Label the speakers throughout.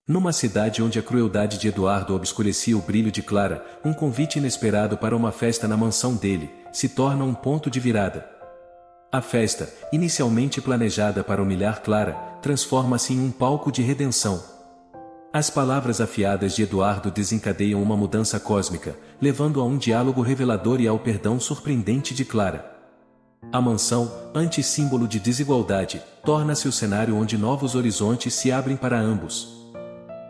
Speaker 1: Numa cidade onde a crueldade de Eduardo obscurecia o brilho de Clara, um convite inesperado para uma festa na mansão dele, se torna um ponto de virada. A festa, inicialmente planejada para humilhar Clara, transforma-se em um palco de redenção. As palavras afiadas de Eduardo desencadeiam uma mudança cósmica, levando a um diálogo revelador e ao perdão surpreendente de Clara. A mansão, antissímbolo de desigualdade, torna-se o cenário onde novos horizontes se abrem para ambos.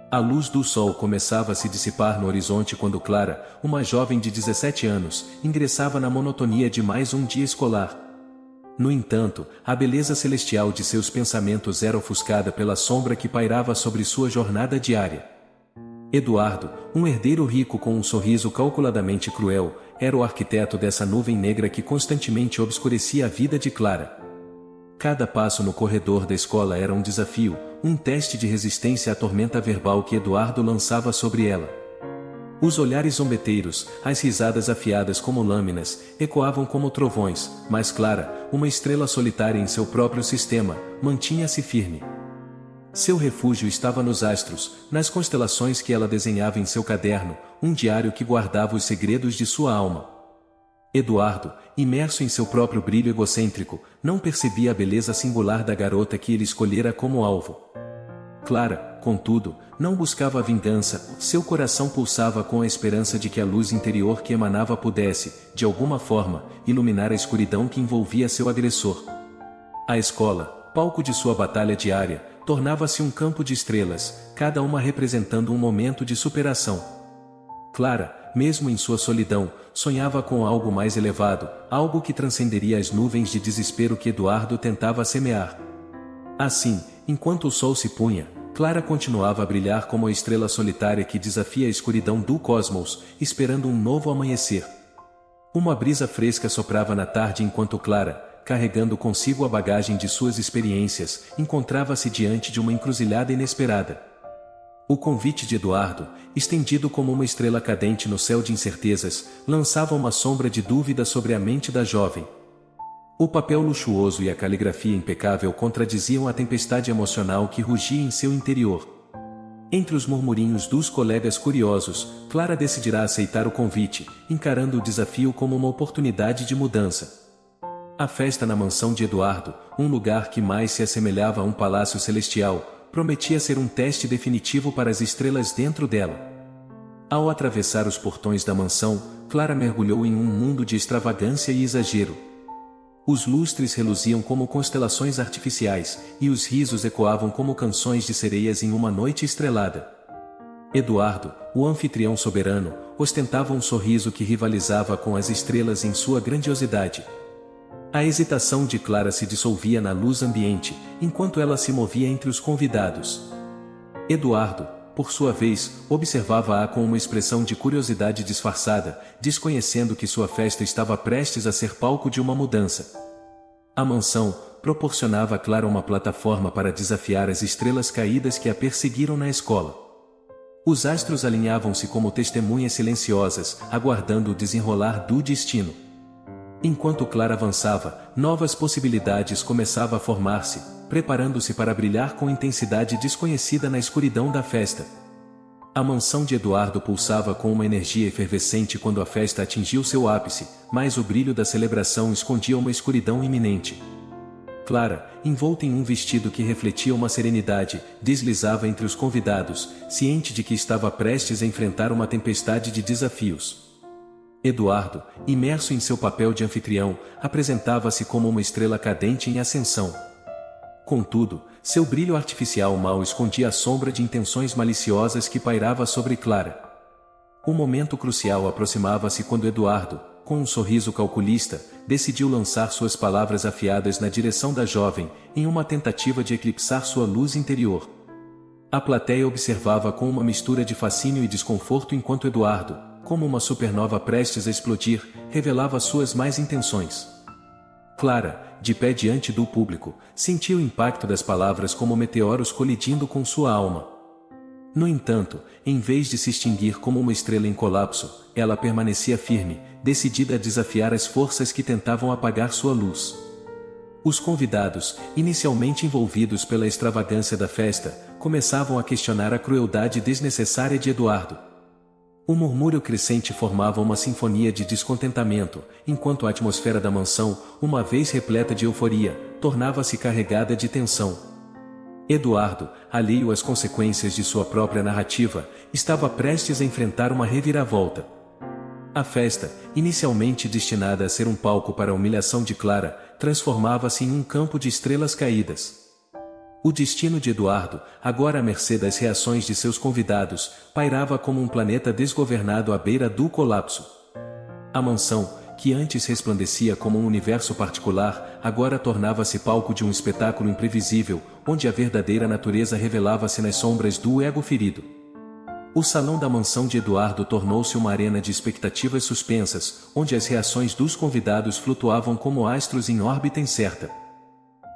Speaker 1: A luz do sol começava a se dissipar no horizonte quando Clara, uma jovem de 17 anos, ingressava na monotonia de mais um dia escolar. No entanto, a beleza celestial de seus pensamentos era ofuscada pela sombra que pairava sobre sua jornada diária. Eduardo, um herdeiro rico com um sorriso calculadamente cruel, era o arquiteto dessa nuvem negra que constantemente obscurecia a vida de Clara. Cada passo no corredor da escola era um desafio, um teste de resistência à tormenta verbal que Eduardo lançava sobre ela. Os olhares zombeteiros, as risadas afiadas como lâminas, ecoavam como trovões, mas Clara, uma estrela solitária em seu próprio sistema, mantinha-se firme. Seu refúgio estava nos astros, nas constelações que ela desenhava em seu caderno, um diário que guardava os segredos de sua alma. Eduardo, imerso em seu próprio brilho egocêntrico, não percebia a beleza singular da garota que ele escolhera como alvo. Clara, contudo, não buscava a vingança, seu coração pulsava com a esperança de que a luz interior que emanava pudesse, de alguma forma, iluminar a escuridão que envolvia seu agressor. A escola, palco de sua batalha diária, tornava-se um campo de estrelas, cada uma representando um momento de superação. Clara, mesmo em sua solidão, sonhava com algo mais elevado, algo que transcenderia as nuvens de desespero que Eduardo tentava semear. Assim, enquanto o sol se punha, Clara continuava a brilhar como a estrela solitária que desafia a escuridão do cosmos, esperando um novo amanhecer. Uma brisa fresca soprava na tarde enquanto Clara, carregando consigo a bagagem de suas experiências, encontrava-se diante de uma encruzilhada inesperada. O convite de Eduardo, estendido como uma estrela cadente no céu de incertezas, lançava uma sombra de dúvida sobre a mente da jovem. O papel luxuoso e a caligrafia impecável contradiziam a tempestade emocional que rugia em seu interior. Entre os murmurinhos dos colegas curiosos, Clara decidirá aceitar o convite, encarando o desafio como uma oportunidade de mudança. A festa na mansão de Eduardo, um lugar que mais se assemelhava a um palácio celestial, prometia ser um teste definitivo para as estrelas dentro dela. Ao atravessar os portões da mansão, Clara mergulhou em um mundo de extravagância e exagero. Os lustres reluziam como constelações artificiais, e os risos ecoavam como canções de sereias em uma noite estrelada. Eduardo, o anfitrião soberano, ostentava um sorriso que rivalizava com as estrelas em sua grandiosidade. A hesitação de Clara se dissolvia na luz ambiente, enquanto ela se movia entre os convidados. Eduardo, por sua vez, observava-a com uma expressão de curiosidade disfarçada, desconhecendo que sua festa estava prestes a ser palco de uma mudança. A mansão proporcionava a Clara uma plataforma para desafiar as estrelas caídas que a perseguiram na escola. Os astros alinhavam-se como testemunhas silenciosas, aguardando o desenrolar do destino. Enquanto Clara avançava, novas possibilidades começavam a formar-se, preparando-se para brilhar com intensidade desconhecida na escuridão da festa. A mansão de Eduardo pulsava com uma energia efervescente quando a festa atingiu seu ápice, mas o brilho da celebração escondia uma escuridão iminente. Clara, envolta em um vestido que refletia uma serenidade, deslizava entre os convidados, ciente de que estava prestes a enfrentar uma tempestade de desafios. Eduardo, imerso em seu papel de anfitrião, apresentava-se como uma estrela cadente em ascensão. Contudo, seu brilho artificial mal escondia a sombra de intenções maliciosas que pairava sobre Clara. O momento crucial aproximava-se quando Eduardo, com um sorriso calculista, decidiu lançar suas palavras afiadas na direção da jovem, em uma tentativa de eclipsar sua luz interior. A plateia observava com uma mistura de fascínio e desconforto enquanto Eduardo, como uma supernova prestes a explodir, revelava suas más intenções. Clara, de pé diante do público, sentia o impacto das palavras como meteoros colidindo com sua alma. No entanto, em vez de se extinguir como uma estrela em colapso, ela permanecia firme, decidida a desafiar as forças que tentavam apagar sua luz. Os convidados, inicialmente envolvidos pela extravagância da festa, começavam a questionar a crueldade desnecessária de Eduardo. O murmúrio crescente formava uma sinfonia de descontentamento, enquanto a atmosfera da mansão, uma vez repleta de euforia, tornava-se carregada de tensão. Eduardo, alheio às consequências de sua própria narrativa, estava prestes a enfrentar uma reviravolta. A festa, inicialmente destinada a ser um palco para a humilhação de Clara, transformava-se em um campo de estrelas caídas. O destino de Eduardo, agora à mercê das reações de seus convidados, pairava como um planeta desgovernado à beira do colapso. A mansão, que antes resplandecia como um universo particular, agora tornava-se palco de um espetáculo imprevisível, onde a verdadeira natureza revelava-se nas sombras do ego ferido. O salão da mansão de Eduardo tornou-se uma arena de expectativas suspensas, onde as reações dos convidados flutuavam como astros em órbita incerta.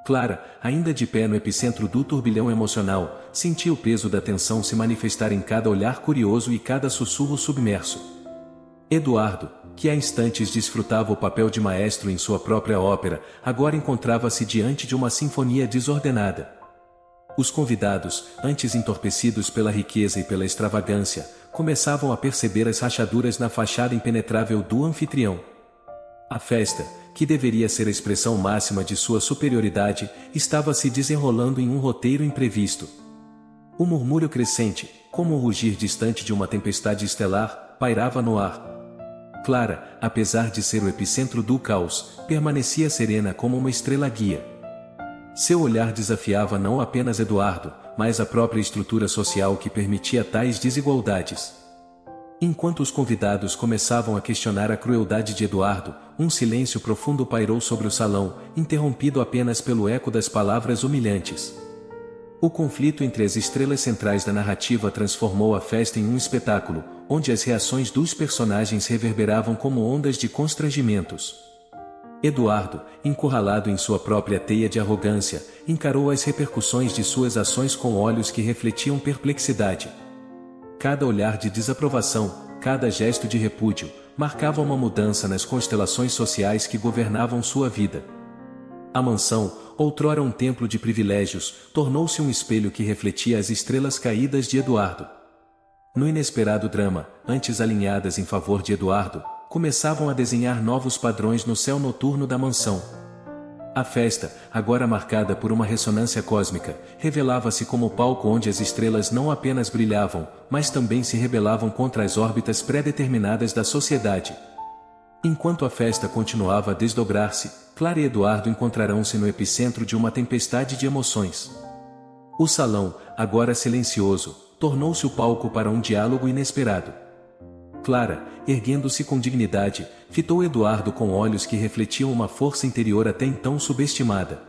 Speaker 1: Clara, ainda de pé no epicentro do turbilhão emocional, sentia o peso da tensão se manifestar em cada olhar curioso e cada sussurro submerso. Eduardo, que há instantes desfrutava o papel de maestro em sua própria ópera, agora encontrava-se diante de uma sinfonia desordenada. Os convidados, antes entorpecidos pela riqueza e pela extravagância, começavam a perceber as rachaduras na fachada impenetrável do anfitrião. A festa, que deveria ser a expressão máxima de sua superioridade, estava se desenrolando em um roteiro imprevisto. O murmúrio crescente, como o rugir distante de uma tempestade estelar, pairava no ar. Clara, apesar de ser o epicentro do caos, permanecia serena como uma estrela guia. Seu olhar desafiava não apenas Eduardo, mas a própria estrutura social que permitia tais desigualdades. Enquanto os convidados começavam a questionar a crueldade de Eduardo, um silêncio profundo pairou sobre o salão, interrompido apenas pelo eco das palavras humilhantes. O conflito entre as estrelas centrais da narrativa transformou a festa em um espetáculo, onde as reações dos personagens reverberavam como ondas de constrangimentos. Eduardo, encurralado em sua própria teia de arrogância, encarou as repercussões de suas ações com olhos que refletiam perplexidade. Cada olhar de desaprovação, cada gesto de repúdio, marcava uma mudança nas constelações sociais que governavam sua vida. A mansão, outrora um templo de privilégios, tornou-se um espelho que refletia as estrelas caídas de Eduardo. No inesperado drama, antes alinhadas em favor de Eduardo, começavam a desenhar novos padrões no céu noturno da mansão. A festa, agora marcada por uma ressonância cósmica, revelava-se como palco onde as estrelas não apenas brilhavam, mas também se rebelavam contra as órbitas pré-determinadas da sociedade. Enquanto a festa continuava a desdobrar-se, Clara e Eduardo encontrarão-se no epicentro de uma tempestade de emoções. O salão, agora silencioso, tornou-se o palco para um diálogo inesperado. Clara, erguendo-se com dignidade, fitou Eduardo com olhos que refletiam uma força interior até então subestimada.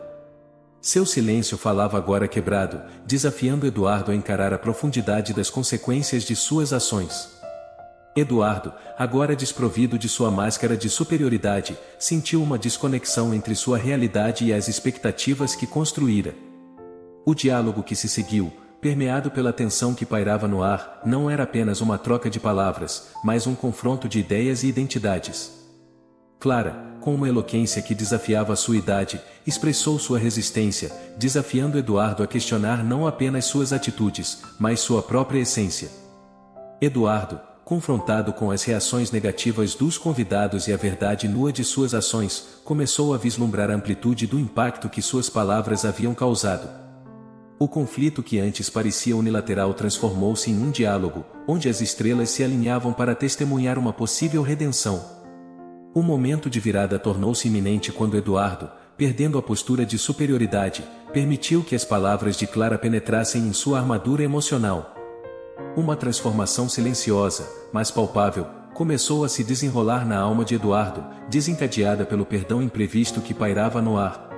Speaker 1: Seu silêncio falava agora quebrado, desafiando Eduardo a encarar a profundidade das consequências de suas ações. Eduardo, agora desprovido de sua máscara de superioridade, sentiu uma desconexão entre sua realidade e as expectativas que construíra. O diálogo que se seguiu, permeado pela tensão que pairava no ar, não era apenas uma troca de palavras, mas um confronto de ideias e identidades. Clara, com uma eloquência que desafiava sua idade, expressou sua resistência, desafiando Eduardo a questionar não apenas suas atitudes, mas sua própria essência. Eduardo, confrontado com as reações negativas dos convidados e a verdade nua de suas ações, começou a vislumbrar a amplitude do impacto que suas palavras haviam causado. O conflito que antes parecia unilateral transformou-se em um diálogo, onde as estrelas se alinhavam para testemunhar uma possível redenção. O momento de virada tornou-se iminente quando Eduardo, perdendo a postura de superioridade, permitiu que as palavras de Clara penetrassem em sua armadura emocional. Uma transformação silenciosa, mas palpável, começou a se desenrolar na alma de Eduardo, desencadeada pelo perdão imprevisto que pairava no ar.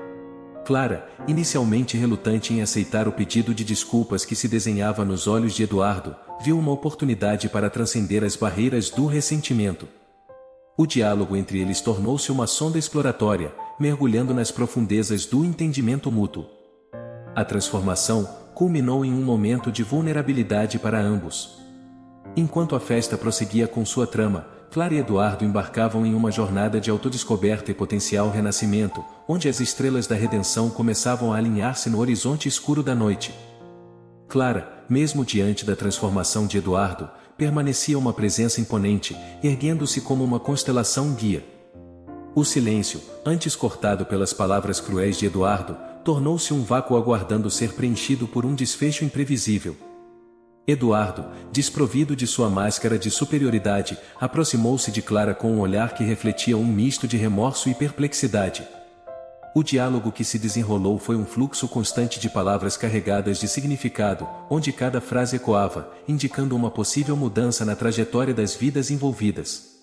Speaker 1: Clara, inicialmente relutante em aceitar o pedido de desculpas que se desenhava nos olhos de Eduardo, viu uma oportunidade para transcender as barreiras do ressentimento. O diálogo entre eles tornou-se uma sonda exploratória, mergulhando nas profundezas do entendimento mútuo. A transformação culminou em um momento de vulnerabilidade para ambos. Enquanto a festa prosseguia com sua trama, Clara e Eduardo embarcavam em uma jornada de autodescoberta e potencial renascimento, onde as estrelas da redenção começavam a alinhar-se no horizonte escuro da noite. Clara, mesmo diante da transformação de Eduardo, permanecia uma presença imponente, erguendo-se como uma constelação guia. O silêncio, antes cortado pelas palavras cruéis de Eduardo, tornou-se um vácuo aguardando ser preenchido por um desfecho imprevisível. Eduardo, desprovido de sua máscara de superioridade, aproximou-se de Clara com um olhar que refletia um misto de remorso e perplexidade. O diálogo que se desenrolou foi um fluxo constante de palavras carregadas de significado, onde cada frase ecoava, indicando uma possível mudança na trajetória das vidas envolvidas.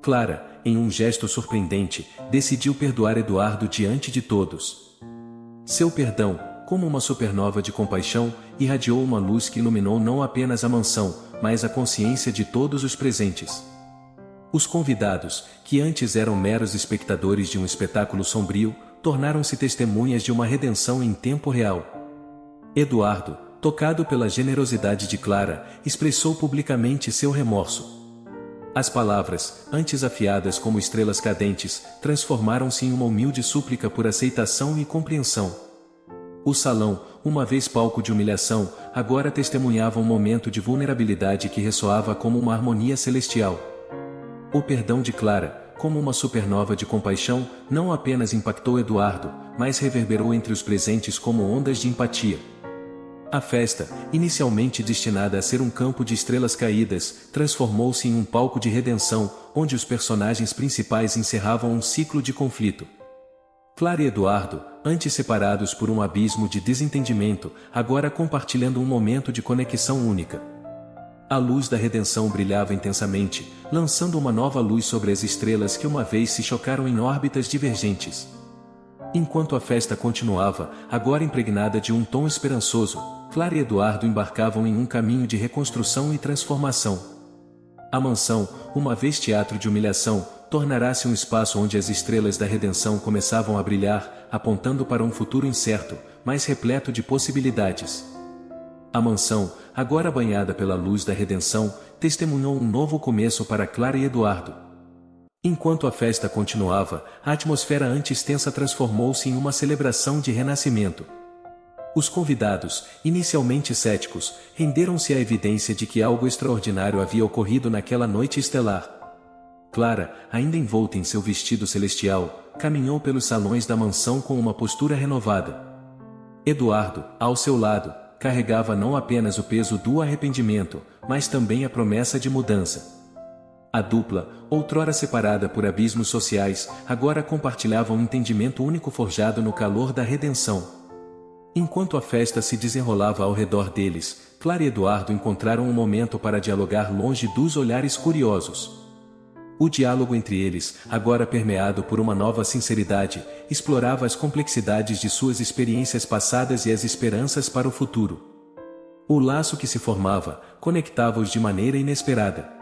Speaker 1: Clara, em um gesto surpreendente, decidiu perdoar Eduardo diante de todos. Seu perdão, como uma supernova de compaixão, irradiou uma luz que iluminou não apenas a mansão, mas a consciência de todos os presentes. Os convidados, que antes eram meros espectadores de um espetáculo sombrio, tornaram-se testemunhas de uma redenção em tempo real. Eduardo, tocado pela generosidade de Clara, expressou publicamente seu remorso. As palavras, antes afiadas como estrelas cadentes, transformaram-se em uma humilde súplica por aceitação e compreensão. O salão, uma vez palco de humilhação, agora testemunhava um momento de vulnerabilidade que ressoava como uma harmonia celestial. O perdão de Clara, como uma supernova de compaixão, não apenas impactou Eduardo, mas reverberou entre os presentes como ondas de empatia. A festa, inicialmente destinada a ser um campo de estrelas caídas, transformou-se em um palco de redenção, onde os personagens principais encerravam um ciclo de conflito. Clara e Eduardo, antes separados por um abismo de desentendimento, agora compartilhando um momento de conexão única. A luz da redenção brilhava intensamente, lançando uma nova luz sobre as estrelas que uma vez se chocaram em órbitas divergentes. Enquanto a festa continuava, agora impregnada de um tom esperançoso, Clara e Eduardo embarcavam em um caminho de reconstrução e transformação. A mansão, uma vez teatro de humilhação, tornará-se um espaço onde as estrelas da redenção começavam a brilhar, apontando para um futuro incerto, mas repleto de possibilidades. A mansão, agora banhada pela luz da redenção, testemunhou um novo começo para Clara e Eduardo. Enquanto a festa continuava, a atmosfera antes tensa transformou-se em uma celebração de renascimento. Os convidados, inicialmente céticos, renderam-se à evidência de que algo extraordinário havia ocorrido naquela noite estelar. Clara, ainda envolta em seu vestido celestial, caminhou pelos salões da mansão com uma postura renovada. Eduardo, ao seu lado, carregava não apenas o peso do arrependimento, mas também a promessa de mudança. A dupla, outrora separada por abismos sociais, agora compartilhava um entendimento único forjado no calor da redenção. Enquanto a festa se desenrolava ao redor deles, Clara e Eduardo encontraram um momento para dialogar longe dos olhares curiosos. O diálogo entre eles, agora permeado por uma nova sinceridade, explorava as complexidades de suas experiências passadas e as esperanças para o futuro. O laço que se formava, conectava-os de maneira inesperada.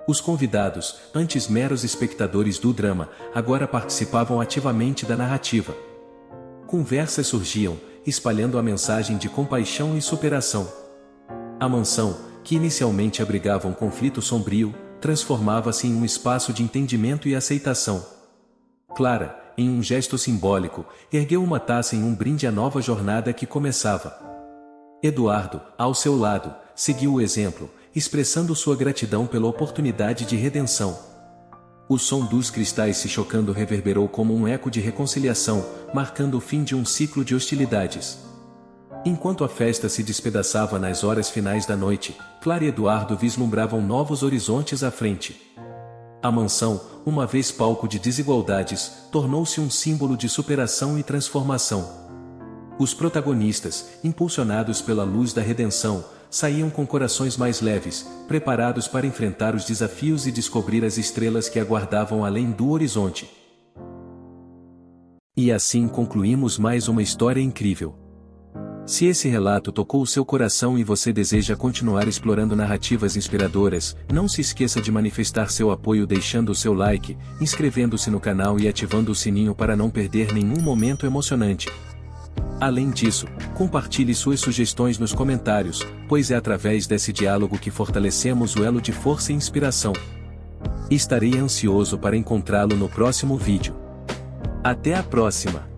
Speaker 1: Os convidados, antes meros espectadores do drama, agora participavam ativamente da narrativa. Conversas surgiam, espalhando a mensagem de compaixão e superação. A mansão, que inicialmente abrigava um conflito sombrio, transformava-se em um espaço de entendimento e aceitação. Clara, em um gesto simbólico, ergueu uma taça em um brinde à nova jornada que começava. Eduardo, ao seu lado, seguiu o exemplo, expressando sua gratidão pela oportunidade de redenção. O som dos cristais se chocando reverberou como um eco de reconciliação, marcando o fim de um ciclo de hostilidades. Enquanto a festa se despedaçava nas horas finais da noite, Clara e Eduardo vislumbravam novos horizontes à frente. A mansão, uma vez palco de desigualdades, tornou-se um símbolo de superação e transformação. Os protagonistas, impulsionados pela luz da redenção, saíam com corações mais leves, preparados para enfrentar os desafios e descobrir as estrelas que aguardavam além do horizonte. E assim concluímos mais uma história incrível. Se esse relato tocou o seu coração e você deseja continuar explorando narrativas inspiradoras, não se esqueça de manifestar seu apoio deixando o seu like, inscrevendo-se no canal e ativando o sininho para não perder nenhum momento emocionante. Além disso, compartilhe suas sugestões nos comentários, pois é através desse diálogo que fortalecemos o elo de força e inspiração. Estarei ansioso para encontrá-lo no próximo vídeo. Até a próxima!